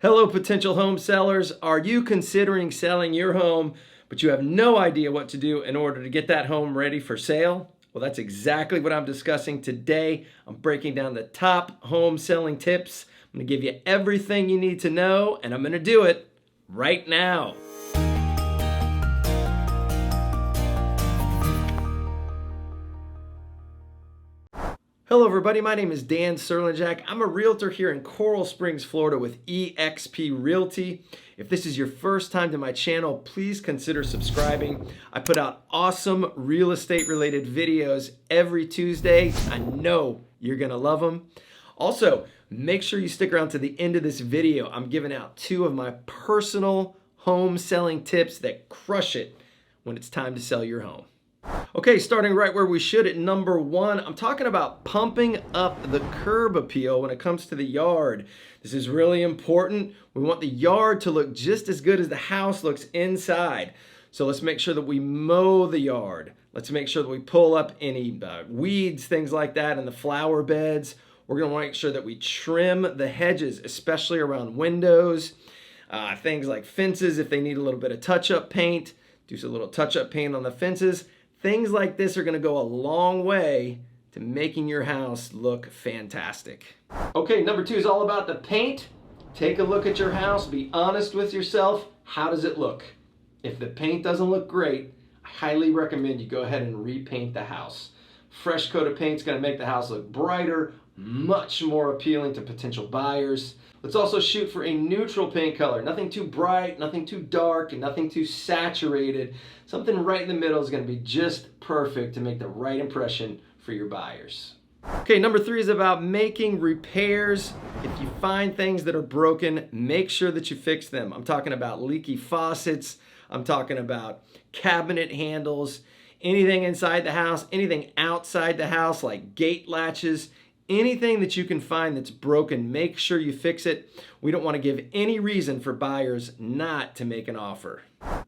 Hello, potential home sellers. Are you considering selling your home, but you have no idea what to do in order to get that home ready for sale? Well, that's exactly what I'm discussing today. I'm breaking down the top home selling tips. I'm going to give you everything you need to know, and I'm going to do it right now. Hello everybody, my name is Dan Crlenjak. I'm a realtor here in Coral Springs, Florida with eXp Realty. If this is your first time to my channel, please consider subscribing. I put out awesome real estate related videos every Tuesday. I know you're gonna love them. Also, make sure you stick around to the end of this video. I'm giving out 2 of my personal home selling tips that crush it when it's time to sell your home. Okay, starting right where we should at number 1, I'm talking about pumping up the curb appeal when it comes to the yard. This is really important. We want the yard to look just as good as the house looks inside. So let's make sure that we mow the yard. Let's make sure that we pull up any weeds, things like that in the flower beds. We're gonna make sure that we trim the hedges, especially around windows. Things like fences, if they need a little bit of touch-up paint, do a little touch-up paint on the fences. Things like this are gonna go a long way to making your house look fantastic. Okay, number 2 is all about the paint. Take a look at your house, be honest with yourself. How does it look? If the paint doesn't look great, I highly recommend you go ahead and repaint the house. Fresh coat of paint is gonna make the house look brighter, much more appealing to potential buyers. Let's also shoot for a neutral paint color. Nothing too bright, nothing too dark, and nothing too saturated. Something right in the middle is gonna be just perfect to make the right impression for your buyers. Okay, number 3 is about making repairs. If you find things that are broken, make sure that you fix them. I'm talking about leaky faucets. I'm talking about cabinet handles, anything inside the house, anything outside the house like gate latches. Anything that you can find that's broken, make sure you fix it. We don't want to give any reason for buyers not to make an offer.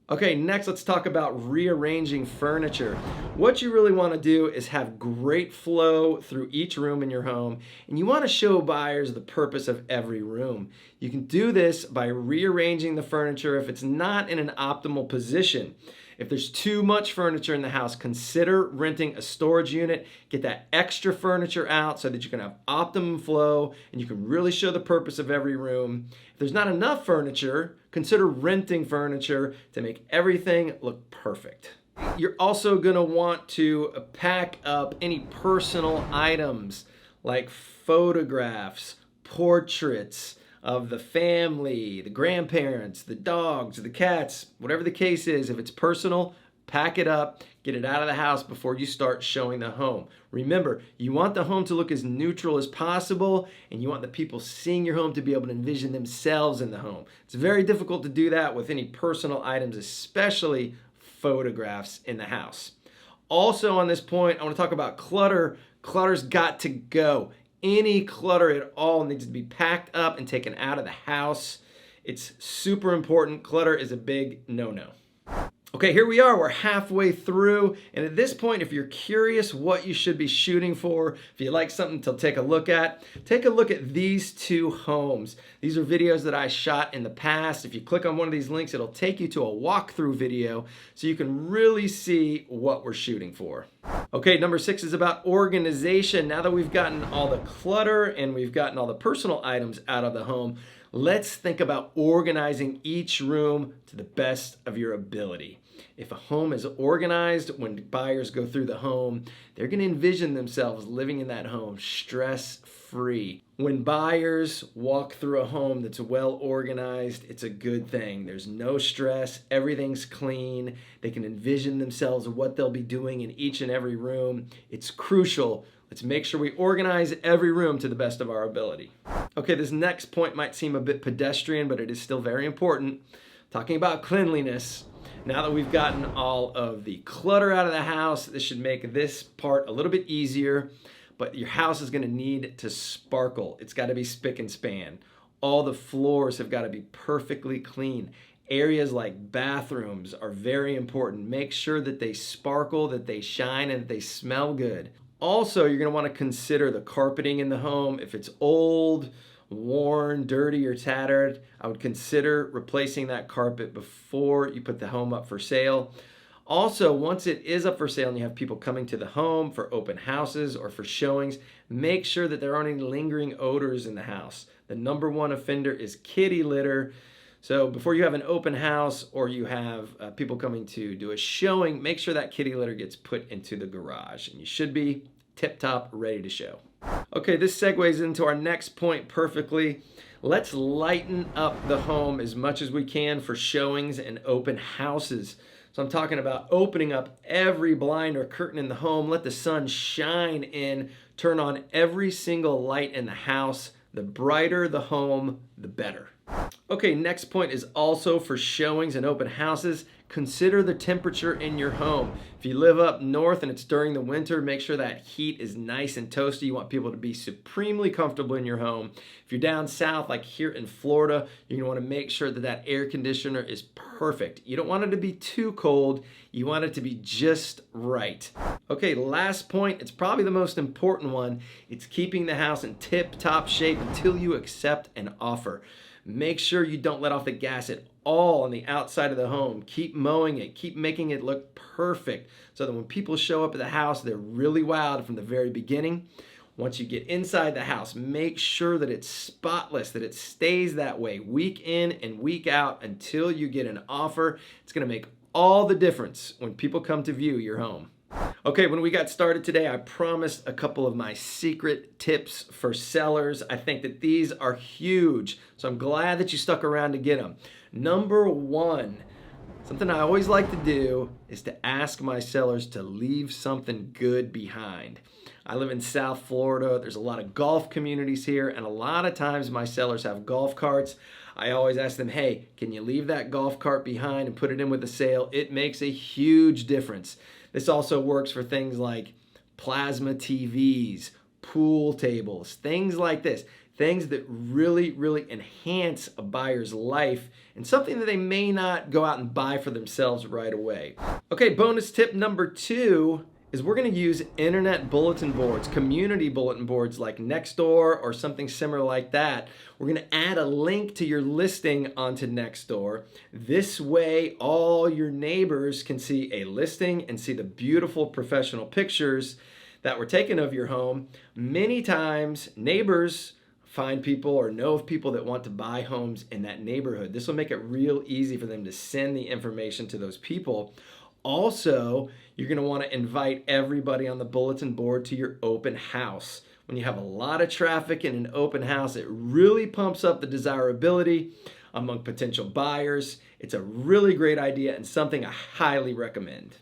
Okay, next let's talk about rearranging furniture. What you really want to do is have great flow through each room in your home, and you want to show buyers the purpose of every room. You can do this by rearranging the furniture if it's not in an optimal position. If there's too much furniture in the house, consider renting a storage unit. Get that extra furniture out so that you can have optimum flow and you can really show the purpose of every room. If there's not enough furniture, consider renting furniture to make everything look perfect. You're also gonna want to pack up any personal items like photographs, portraits of the family, the grandparents, the dogs, the cats, whatever the case is. If it's personal, pack it up, get it out of the house before you start showing the home. Remember, you want the home to look as neutral as possible, and you want the people seeing your home to be able to envision themselves in the home. It's very difficult to do that with any personal items, especially photographs in the house. Also on this point, I want to talk about clutter. Clutter's got to go. Any clutter at all needs to be packed up and taken out of the house. It's super important. Clutter is a big no-no. Okay, here we are. We're halfway through. And at this point, if you're curious what you should be shooting for, if you like something to take a look at these 2 homes. These are videos that I shot in the past. If you click on one of these links, it'll take you to a walkthrough video so you can really see what we're shooting for. Okay, number 6 is about organization. Now that we've gotten all the clutter and we've gotten all the personal items out of the home, let's think about organizing each room to the best of your ability. If a home is organized, when buyers go through the home, they're going to envision themselves living in that home stress-free. When buyers walk through a home that's well organized, it's a good thing. There's no stress, everything's clean. They can envision themselves what they'll be doing in each and every room. It's crucial. Let's make sure we organize every room to the best of our ability. Okay, this next point might seem a bit pedestrian, but it is still very important. Talking about cleanliness. Now that we've gotten all of the clutter out of the house, this should make this part a little bit easier, but your house is gonna need to sparkle. It's gotta be spick and span. All the floors have gotta be perfectly clean. Areas like bathrooms are very important. Make sure that they sparkle, that they shine, and that they smell good. Also, you're gonna wanna consider the carpeting in the home. If it's old worn, dirty, or tattered, I would consider replacing that carpet before you put the home up for sale. Also, once it is up for sale and you have people coming to the home for open houses or for showings, make sure that there aren't any lingering odors in the house. The number one offender is kitty litter. So before you have an open house or you have people coming to do a showing, make sure that kitty litter gets put into the garage, and you should be tip-top ready to show. Okay, this segues into our next point perfectly. Let's lighten up the home as much as we can for showings and open houses. So I'm talking about opening up every blind or curtain in the home, let the sun shine in, turn on every single light in the house. The brighter the home, the better. Okay, next point is also for showings and open houses. Consider the temperature in your home. If you live up north and it's during the winter, make sure that heat is nice and toasty. You want people to be supremely comfortable in your home. If you're down south, like here in Florida, you're gonna wanna make sure that that air conditioner is perfect. You don't want it to be too cold. You want it to be just right. Okay, last point, it's probably the most important one. It's keeping the house in tip-top shape until you accept an offer. Make sure you don't let off the gas at all on the outside of the home. Keep mowing it, keep making it look perfect so that when people show up at the house, they're really wowed from the very beginning. Once you get inside the house, make sure that it's spotless, that it stays that way week in and week out until you get an offer. It's gonna make all the difference when people come to view your home. Okay, when we got started today, I promised a couple of my secret tips for sellers. I think that these are huge, so I'm glad that you stuck around to get them. Number one, something I always like to do is to ask my sellers to leave something good behind. I live in South Florida. There's a lot of golf communities here, and a lot of times my sellers have golf carts. I always ask them, hey, can you leave that golf cart behind and put it in with the sale? It makes a huge difference. This also works for things like plasma TVs, pool tables, things like this. Things that really, really enhance a buyer's life and something that they may not go out and buy for themselves right away. Okay, bonus tip number 2 is we're going to use internet bulletin boards, community bulletin boards like NEXTDOOR or something similar like that. We're going to add a link to your listing onto NEXTDOOR. This way, all your neighbors can see a listing and see the beautiful professional pictures that were taken of your home. Many times, neighbors find people or know of people that want to buy homes in that neighborhood. This will make it real easy for them to send the information to those people. Also, you're going to want to invite everybody on the bulletin board to your open house. When you have a lot of traffic in an open house, it really pumps up the desirability among potential buyers. It's a really great idea and something I highly recommend.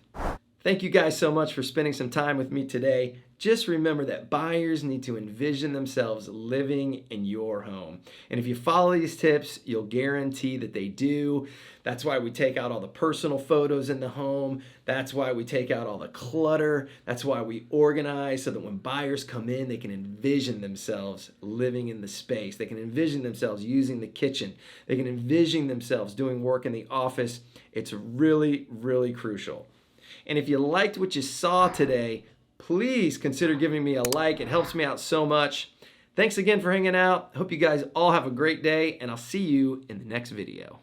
Thank you guys so much for spending some time with me today. Just remember that buyers need to envision themselves living in your home. And if you follow these tips, you'll guarantee that they do. That's why we take out all the personal photos in the home. That's why we take out all the clutter. That's why we organize so that when buyers come in, they can envision themselves living in the space. They can envision themselves using the kitchen. They can envision themselves doing work in the office. It's really, really crucial. And if you liked what you saw today, please consider giving me a like. It helps me out so much. Thanks again for hanging out. Hope you guys all have a great day, and I'll see you in the next video.